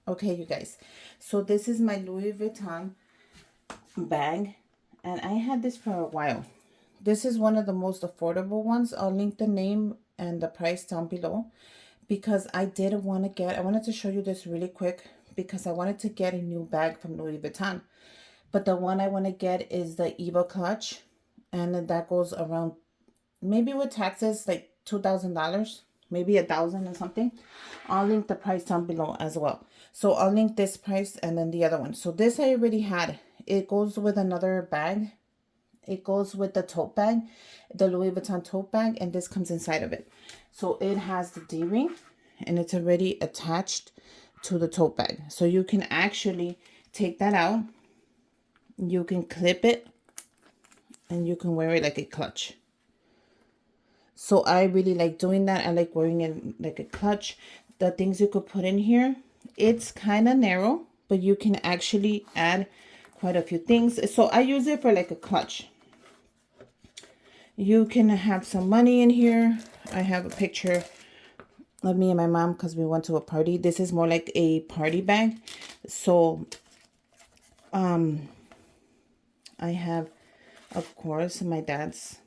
Okay, you guys. So this is my Louis Vuitton bag. And I had this for a while. This is one of the most affordable ones. I'll link the name and the price down below. Because I wanted to show you this really quick. Because I wanted to get a new bag from Louis Vuitton. But the one I want to get is the Eva clutch. And that goes around, maybe with taxes, like $2,000, maybe 1,000 or something. I'll link the price down below as well. So I'll link this price and then the other one. So this I already had. It goes with another bag. It goes with the tote bag, the Louis Vuitton tote bag, and this comes inside of it. So it has the D-ring and it's already attached to the tote bag. So you can actually take that out. You can clip it and you can wear it like a clutch. So I really like doing that. I like wearing it like a clutch. The things you could put in here, it's kind of narrow, but you can actually add quite a few things. So I use it for like a clutch. You can have some money in here. I have a picture of me and my mom because we went to a party. This is more like a party bag. So I have, of course, my dad's,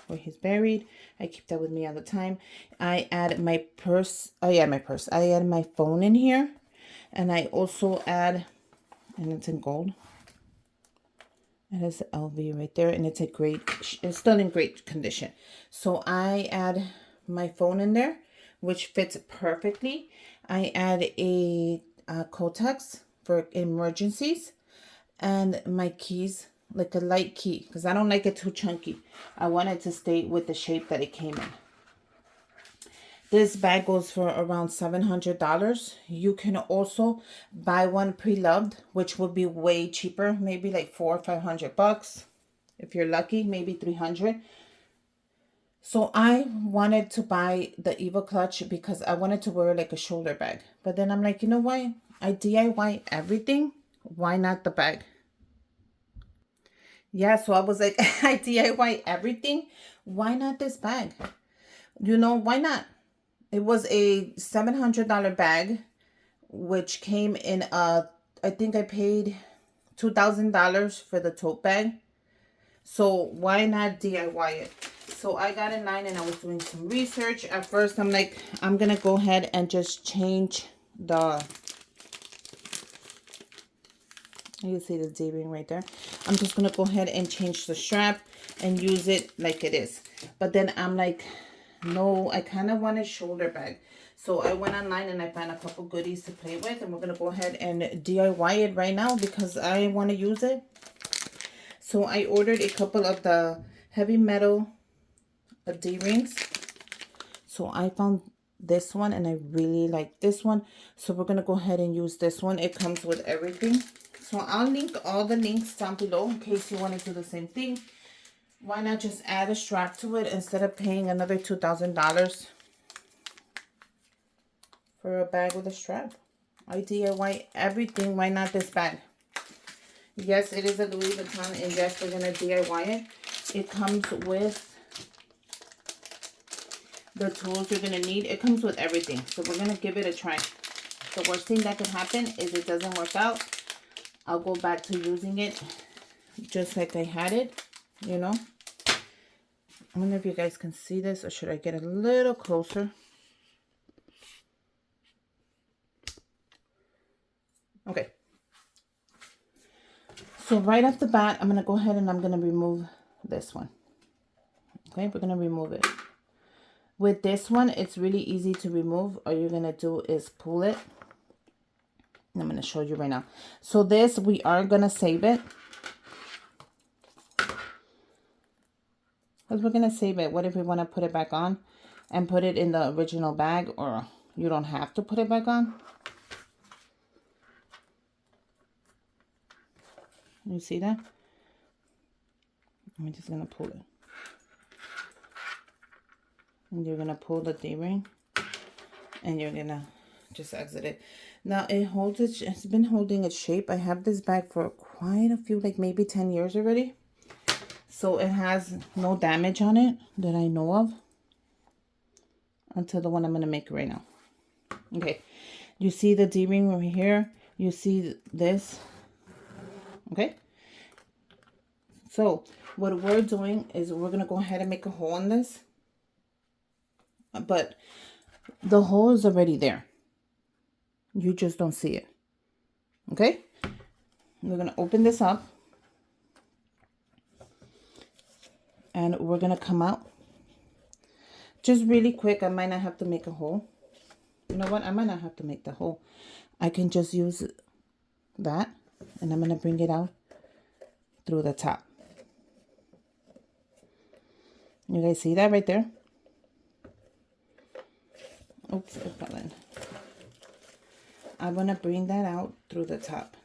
where he's buried. I keep that with me all the time. I add my purse. Oh yeah, my purse. I add my phone in here. And I also add, and it's in gold. It has the LV right there. And it's it's still in great condition. So I add my phone in there, which fits perfectly. I add a Kotex for emergencies. And my keys, like a light key, because I don't like it too chunky. I want it to stay with the shape that it came in. This bag goes for around $700. You can also buy one pre-loved, which would be way cheaper, maybe like $400 or $500. If you're lucky, maybe $300. So I wanted to buy the Eva clutch because I wanted to wear like a shoulder bag. But then I'm like, you know what? I DIY everything. Why not the bag? Yeah, so I was like, I DIY everything. Why not this bag? You know, why not? It was a $700 bag, which came in I think I paid $2,000 for the tote bag. So why not DIY it? So I got in line and I was doing some research. At first, I'm like, I'm going to go ahead and just change the... You see the D-ring right there. I'm just going to go ahead and change the strap and use it like it is. But then I'm like, no, I kind of want a shoulder bag. So I went online and I found a couple goodies to play with. And we're going to go ahead and DIY it right now because I want to use it. So I ordered a couple of the heavy metal D-rings. So I found this one and I really like this one. So we're going to go ahead and use this one. It comes with everything. So I'll link all the links down below in case you want to do the same thing. Why not just add a strap to it instead of paying another $2,000 for a bag with a strap? I DIY everything. Why not this bag? Yes, it is a Louis Vuitton, and yes, we're going to DIY it. It comes with the tools you're going to need. It comes with everything. So we're going to give it a try. The worst thing that could happen is it doesn't work out. I'll go back to using it just like I had it, you know. I wonder if you guys can see this, or should I get a little closer? Okay. So right off the bat, I'm going to go ahead and I'm going to remove this one. Okay, we're going to remove it. With this one, it's really easy to remove. All you're going to do is pull it. I'm going to show you right now. So this, we are going to save it. Because we're going to save it. What if we want to put it back on and put it in the original bag? Or you don't have to put it back on. You see that? I'm just going to pull it. And you're going to pull the D-ring. And you're going to just exit it. Now it holds it's been holding its shape. I have this bag for quite a few, like maybe 10 years already. So it has no damage on it that I know of. Until the one I'm going to make right now. Okay. You see the D-ring over here. You see this. Okay. So what we're doing is we're going to go ahead and make a hole in this. But the hole is already there. You just don't see it. Okay. We're going to open this up. And we're going to come out. Just really quick. I might not have to make a hole. You know what? I might not have to make the hole. I can just use that. And I'm going to bring it out through the top. You guys see that right there? Oops, it fell in. I'm going to bring that out through the top.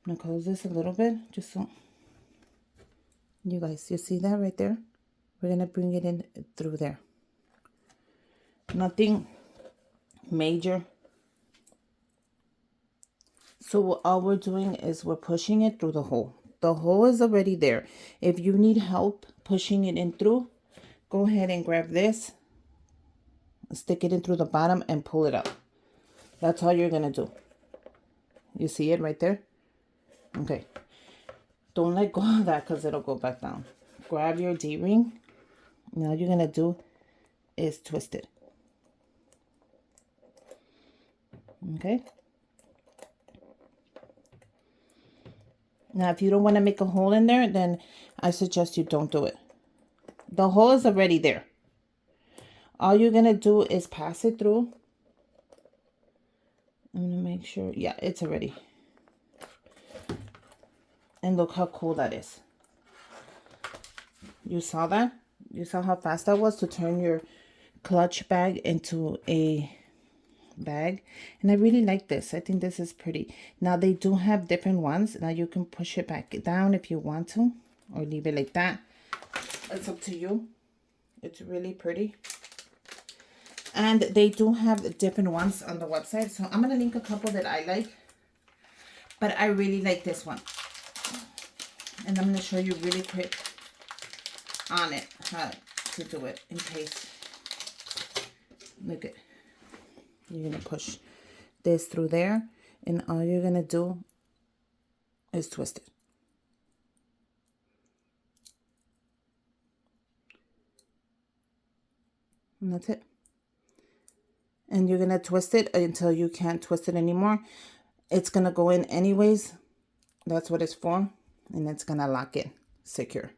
I'm going to close this a little bit, just so you guys, you see that right there? We're going to bring it in through there. Nothing major. So all we're doing is we're pushing it through the hole. The hole is already there. If you need help pushing it in through, go ahead and grab this, stick it in through the bottom and pull it up. That's all you're going to do. You see it right there? Okay. Don't let go of that because it'll go back down. Grab your D-ring. Now all you're going to do is twist it. Okay. Now, if you don't want to make a hole in there, then I suggest you don't do it. The hole is already there. All you're going to do is pass it through. I'm going to make sure. Yeah, it's already. And look how cool that is. You saw that? You saw how fast that was to turn your clutch bag into a bag. And I really like this. I think this is pretty. Now they do have different ones. Now you can push it back down if you want to, or leave it like that. It's up to you. It's really pretty. And they do have different ones on the website. So I'm going to link a couple that I like. But I really like this one. And I'm going to show you really quick on it how to do it in case. Look at. You're going to push this through there. And all you're going to do is twist it. And that's it. And you're going to twist it until you can't twist it anymore. It's going to go in anyways. That's what it's for. And it's going to lock it secure.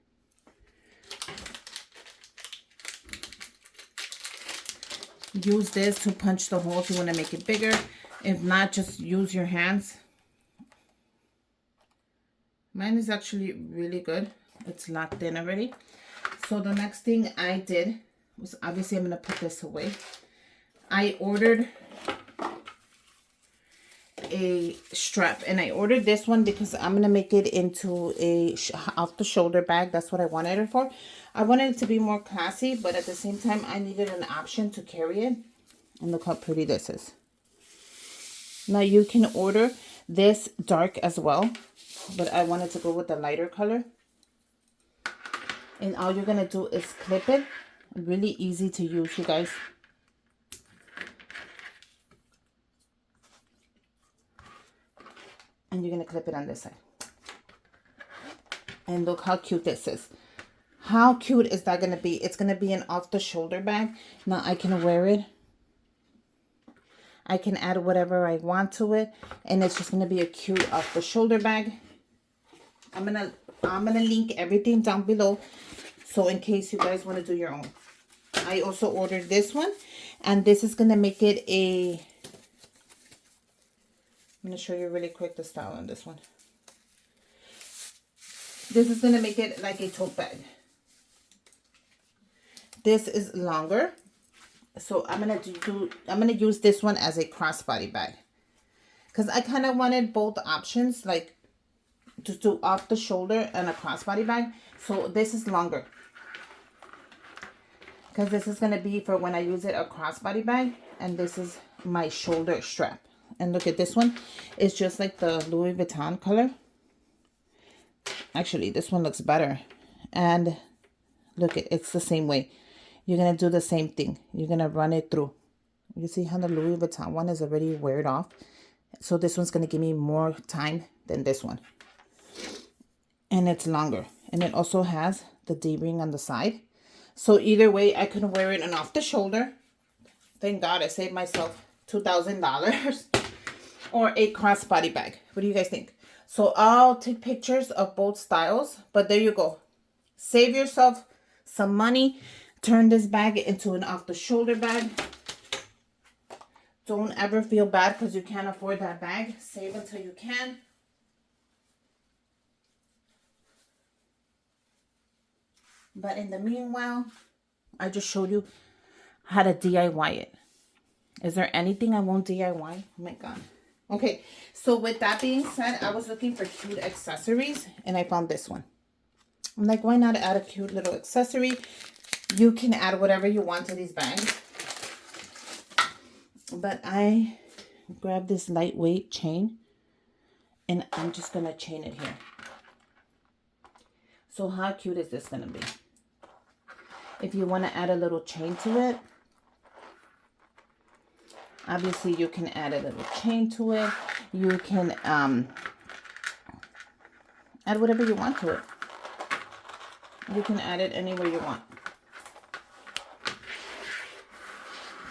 Use this to punch the hole if you want to make it bigger. If not, just use your hands. Mine is actually really good. It's locked in already. So the next thing I did was, obviously I'm going to put this away. I ordered a strap, and I ordered this one because I'm going to make it into a off the shoulder bag. That's what I wanted it for. I wanted it to be more classy, but at the same time I needed an option to carry it. And look how pretty this is. Now you can order this dark as well, but I wanted to go with the lighter color. And all you're going to do is clip it. Really easy to use, you guys. And you're going to clip it on this side. And look how cute this is. How cute is that going to be? It's going to be an off-the-shoulder bag. Now I can wear it. I can add whatever I want to it. And it's just going to be a cute off-the-shoulder bag. I'm gonna link everything down below. So in case you guys want to do your own. I also ordered this one. And this is going to make it a... I'm going to show you really quick the style on this one. This is going to make it like a tote bag. This is longer. So I'm going to use this one as a crossbody bag. Because I kind of wanted both options, like to do off the shoulder and a crossbody bag. So this is longer. Because this is going to be for when I use it a crossbody bag. And this is my shoulder strap. And look at this one. It's just like the Louis Vuitton color. Actually, this one looks better. And look, it's the same way. You're going to do the same thing. You're going to run it through. You see how the Louis Vuitton one is already weared off? So this one's going to give me more time than this one. And it's longer. And it also has the D-ring on the side. So either way, I can wear it and off the shoulder. Thank God I saved myself $2,000. Or a crossbody bag. What do you guys think? So I'll take pictures of both styles. But there you go. Save yourself some money. Turn this bag into an off-the-shoulder bag. Don't ever feel bad because you can't afford that bag. Save until you can. But in the meanwhile, I just showed you how to DIY it. Is there anything I won't DIY? Oh my God. Okay, so with that being said, I was looking for cute accessories and I found this one. I'm like, why not add a cute little accessory? You can add whatever you want to these bags. But I grabbed this lightweight chain and I'm just going to chain it here. So how cute is this going to be? If you want to add a little chain to it, obviously you can add a little chain to it. You can add whatever you want to it. You can add it anywhere you want.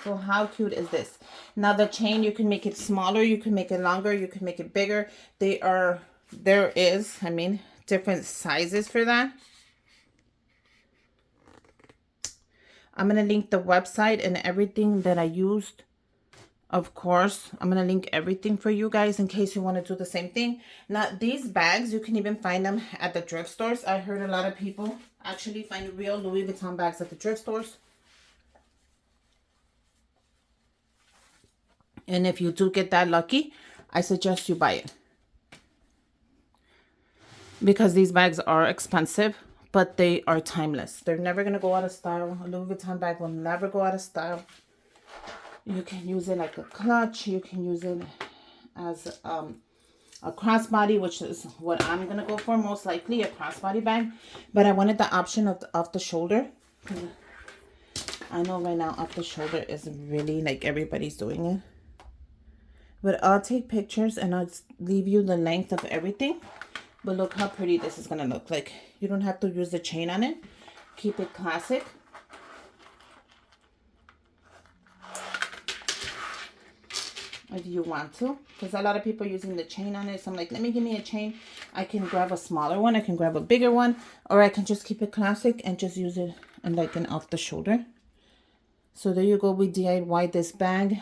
So how cute is this? Now the chain, you can make it smaller, you can make it longer, you can make it bigger. There is different sizes for that. I'm going to link the website and everything that I used. Of course, I'm going to link everything for you guys in case you want to do the same thing. Now, these bags, you can even find them at the thrift stores. I heard a lot of people actually find real Louis Vuitton bags at the thrift stores. And if you do get that lucky, I suggest you buy it. Because these bags are expensive, but they are timeless. They're never going to go out of style. A Louis Vuitton bag will never go out of style. You can use it like a clutch. You can use it as a crossbody, which is what I'm going to go for, most likely, a crossbody bag. But I wanted the option of off the shoulder. I know right now off the shoulder is really like everybody's doing it. But I'll take pictures and I'll leave you the length of everything. But look how pretty this is going to look like. You don't have to use the chain on it. Keep it classic. If you want to. Because a lot of people are using the chain on it. So I'm like, give me a chain. I can grab a smaller one. I can grab a bigger one. Or I can just keep it classic and just use it in like an off the shoulder. So there you go. We DIY this bag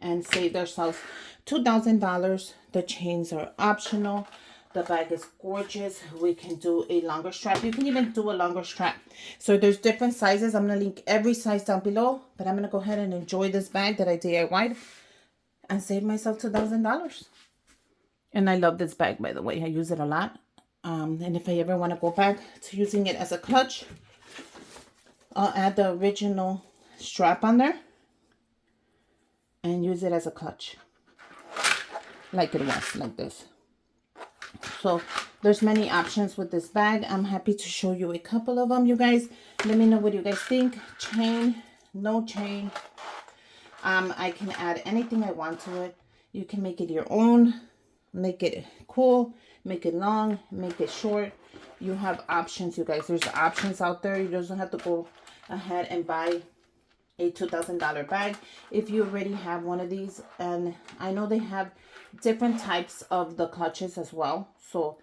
and saved ourselves $2,000. The chains are optional. The bag is gorgeous. We can do a longer strap. You can even do a longer strap. So there's different sizes. I'm going to link every size down below. But I'm going to go ahead and enjoy this bag that I DIY'd and save myself $2,000. And I love this bag, by the way. I use it a lot. And if I ever want to go back to using it as a clutch, I'll add the original strap on there and use it as a clutch. Like it was, like this. So there's many options with this bag. I'm happy to show you a couple of them, you guys. Let me know what you guys think. Chain, no chain. I can add anything I want to it. You can make it your own. Make it cool. Make it long. Make it short. You have options, you guys. There's options out there. You just don't have to go ahead and buy a $2,000 bag if you already have one of these. And I know they have different types of the clutches as well. So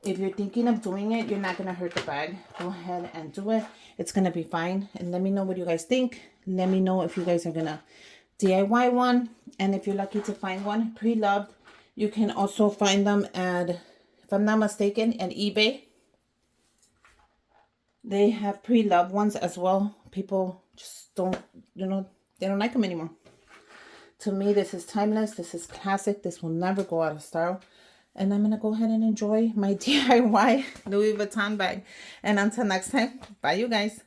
if you're thinking of doing it, you're not going to hurt the bag. Go ahead and do it. It's going to be fine. And let me know what you guys think. Let me know if you guys are going to DIY one. And if you're lucky to find one pre-loved, you can also find them at, if I'm not mistaken, at eBay. They have pre-loved ones as well. People just don't, they don't like them anymore. To me, this is timeless. This is classic. This will never go out of style. And I'm going to go ahead and enjoy my DIY Louis Vuitton bag. And until next time, bye you guys.